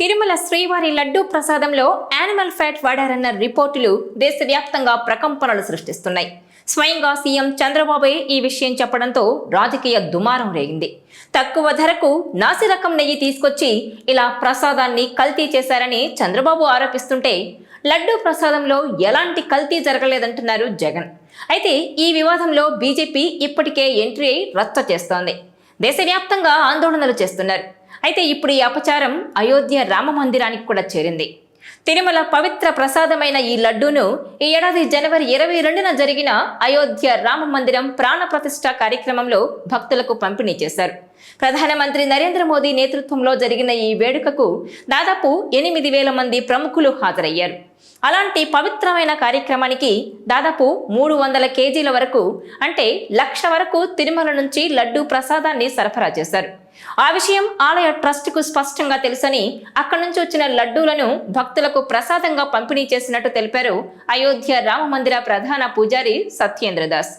తిరుమల శ్రీవారి లడ్డూ ప్రసాదంలో animal fat వాడారన్న రిపోర్టులు దేశవ్యాప్తంగా ప్రకంపనలు సృష్టిస్తున్నాయి. స్వయంగా సీఎం చంద్రబాబు ఈ విషయం చెప్పడంతో రాజకీయ దుమారం రేగింది. తక్కువ ధరకు నాసిరకం నెయ్యి తీసుకొచ్చి ఇలా ప్రసాదాన్ని కల్తీ చేశారని చంద్రబాబు ఆరోపిస్తుంటే, లడ్డూ ప్రసాదంలో ఎలాంటి కల్తీ జరగలేదంటున్నారు జగన్. అయితే ఈ వివాదంలో బీజేపీ ఇప్పటికే ఎంట్రీ అయి రచ్చ చేస్తోంది. దేశవ్యాప్తంగా ఆందోళనలు చేస్తున్నారు. అయితే ఇప్పుడు ఈ అపచారం అయోధ్య రామ మందిరానికి కూడా చేరింది. తిరుమల పవిత్ర ప్రసాదమైన ఈ లడ్డూను ఈ ఏడాది జనవరి 22న జరిగిన అయోధ్య రామ మందిరం ప్రాణ ప్రతిష్ఠ కార్యక్రమంలో భక్తులకు పంపిణీ చేశారు. ప్రధానమంత్రి నరేంద్ర మోదీ నేతృత్వంలో జరిగిన ఈ వేడుకకు దాదాపు 8,000 మంది ప్రముఖులు హాజరయ్యారు. అలాంటి పవిత్రమైన కార్యక్రమానికి దాదాపు 300 కేజీల వరకు అంటే 1,00,000 వరకు తిరుమల నుంచి లడ్డూ ప్రసాదాన్ని సరఫరా చేశారు. ఆ విషయం ఆలయ ట్రస్టుకు స్పష్టంగా తెలుసని అక్కడి నుంచి వచ్చిన లడ్డూలను భక్తులకు ప్రసాదంగా పంపిణీ చేసినట్టు తెలిపారు అయోధ్య రామ మందిర ప్రధాన పూజారి సత్యేంద్రదాస్.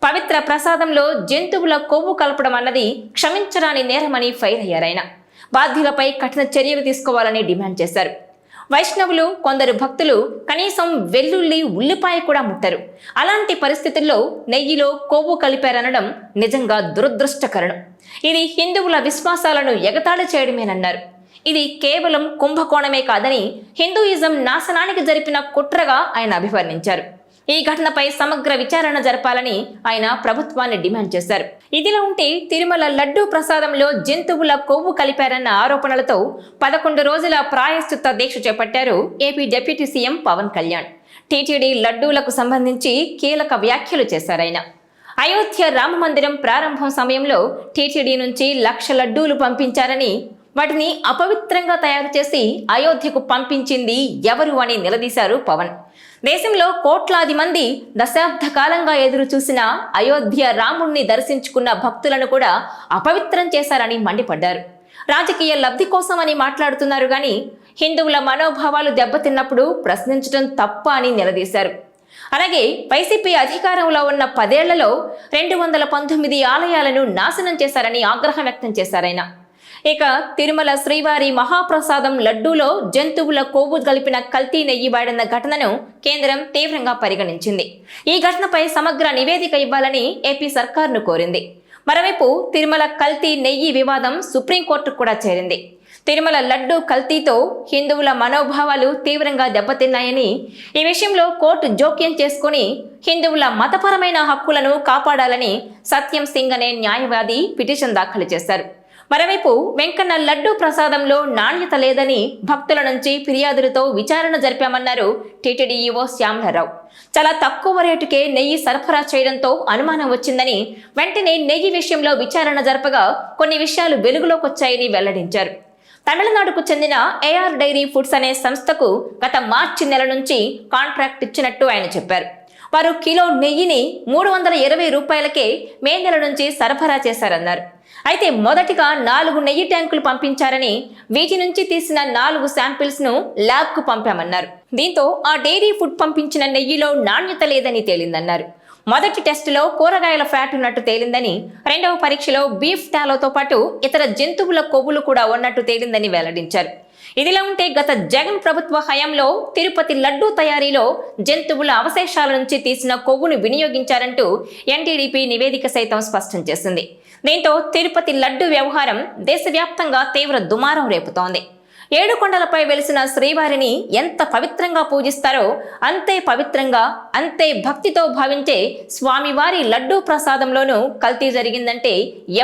పవిత్ర ప్రసాదంలో జంతువుల కొవ్వు కలపడం అన్నది క్షమించరాని నేరమని ఫైర్ అయ్యారాయన. బాధ్యులపై కఠిన చర్యలు తీసుకోవాలని డిమాండ్ చేశారు. వైష్ణవులు కొందరు భక్తులు కనీసం వెల్లుల్లి ఉల్లిపాయ కూడా ముట్టరు. అలాంటి పరిస్థితుల్లో నెయ్యిలో కొవ్వు కలిపారనడం నిజంగా దురదృష్టకరం. ఇది హిందువుల విశ్వాసాలను ఎగతాళి చేయడమేనన్నారు. ఇది కేవలం కుంభకోణమే కాదని హిందూయిజం నాశనానికి జరిపిన కుట్రగా ఆయన అభివర్ణించారు. ఈ ఘటనపై సమగ్ర విచారణ జరపాలని ఆయన ప్రభుత్వాన్ని డిమాండ్ చేశారు. ఇదిలా ఉంటే తిరుమల లడ్డూ ప్రసాదంలో జంతువుల కొవ్వు కలిపారన్న ఆరోపణలతో 11 రోజుల ప్రాయశ్చిత్త దీక్ష చేపట్టారు AP deputy CM Pawan Kalyan. TTD లడ్డూలకు సంబంధించి కీలక వ్యాఖ్యలు చేశారాయన. అయోధ్య రామ మందిరం ప్రారంభం సమయంలో టీటీడీ నుంచి 1,00,000 లడ్డూలు పంపించారని, వాటిని అపవిత్రంగా తయారు చేసి అయోధ్యకు పంపించింది ఎవరు అని నిలదీశారు పవన్. దేశంలో కోట్లాది మంది దశాబ్ద కాలంగా ఎదురు చూసిన అయోధ్య రాముణ్ణి దర్శించుకున్న భక్తులను కూడా అపవిత్రం చేశారని మండిపడ్డారు. రాజకీయ లబ్ధి కోసమని మాట్లాడుతున్నారు గాని హిందువుల మనోభావాలు దెబ్బతిన్నప్పుడు ప్రశ్నించడం తప్ప అని నిలదీశారు. అలాగే వైసీపీ అధికారంలో ఉన్న 10 ఏళ్లలో 219 ఆలయాలను నాశనం చేశారని ఆగ్రహం వ్యక్తం చేశారాయన. ఇక తిరుమల శ్రీవారి మహాప్రసాదం లడ్డూలో జంతువుల కొవ్వు కలిపిన కల్తీ నెయ్యి వాడిన ఘటనను కేంద్రం తీవ్రంగా పరిగణించింది. ఈ ఘటనపై సమగ్ర నివేదిక ఇవ్వాలని ఏపీ సర్కార్ను కోరింది. మరోవైపు తిరుమల కల్తీ నెయ్యి వివాదం సుప్రీంకోర్టుకు కూడా చేరింది. తిరుమల లడ్డూ కల్తీతో హిందువుల మనోభావాలు తీవ్రంగా దెబ్బతిన్నాయని, ఈ విషయంలో కోర్టు జోక్యం చేసుకుని హిందువుల మతపరమైన హక్కులను కాపాడాలని సత్యం సింగ్ అనే న్యాయవాది పిటిషన్ దాఖలు చేశారు. మరోవైపు వెంకన్న లడ్డూ ప్రసాదంలో నాణ్యత లేదని భక్తుల నుంచి ఫిర్యాదులతో విచారణ జరిపామన్నారు టీటీడీ ఈవో శ్యామలరావు. చాలా తక్కువ రేటుకే నెయ్యి సరఫరా చేయడంతో అనుమానం వచ్చిందని, వెంటనే నెయ్యి విషయంలో విచారణ జరపగా కొన్ని విషయాలు వెలుగులోకి వచ్చాయని వెల్లడించారు. తమిళనాడుకు చెందిన ఏఆర్ డైరీ ఫుడ్స్ అనే సంస్థకు గత మార్చి నెల నుంచి కాంట్రాక్ట్ ఇచ్చినట్టు ఆయన చెప్పారు. వారు కిలో నెయ్యిని 320 రూపాయలకే మే నెల నుంచి సరఫరా చేశారన్నారు. అయితే మొదటిగా 4 నెయ్యి ట్యాంకులు పంపించారని, వీటి నుంచి తీసిన 4 శాంపిల్స్ ను ల్యాబ్ కు పంపామన్నారు. దీంతో ఆ డైరీ ఫుడ్ పంపించిన నెయ్యిలో నాణ్యత లేదని తేలిందన్నారు. మొదటి టెస్టులో కూరగాయల ఫ్యాట్ ఉన్నట్టు తేలిందని, రెండవ పరీక్షలో బీఫ్ టాలోతో పాటు ఇతర జంతువుల కొవ్వులు కూడా ఉన్నట్టు తేలిందని వెల్లడించారు. ఇదిలా ఉంటే గత జగన్ ప్రభుత్వ హయాంలో తిరుపతి లడ్డూ తయారీలో జంతువుల అవశేషాల నుంచి తీసిన కొవ్వును వినియోగించారంటూ ఎన్టీడీపీ నివేదిక సైతం స్పష్టం చేసింది. దీంతో తిరుపతి లడ్డూ వ్యవహారం దేశవ్యాప్తంగా తీవ్ర దుమారం రేపుతోంది. 7 కొండలపై వెలిసిన శ్రీవారిని ఎంత పవిత్రంగా పూజిస్తారో అంతే పవిత్రంగా, అంతే భక్తితో భావించే స్వామివారి లడ్డూ ప్రసాదంలోనూ కల్తీ జరిగిందంటే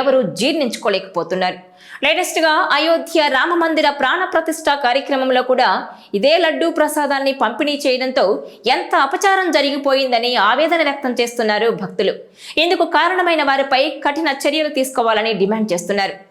ఎవరూ జీర్ణించుకోలేకపోతున్నారు. లేటెస్ట్ గా అయోధ్య రామ మందిర ప్రాణ ప్రతిష్ఠ కార్యక్రమంలో కూడా ఇదే లడ్డూ ప్రసాదాన్ని పంపిణీ చేయడంతో ఎంత అపచారం జరిగిపోయిందని ఆవేదన వ్యక్తం చేస్తున్నారు భక్తులు. ఇందుకు కారణమైన వారిపై కఠిన చర్యలు తీసుకోవాలని డిమాండ్ చేస్తున్నారు.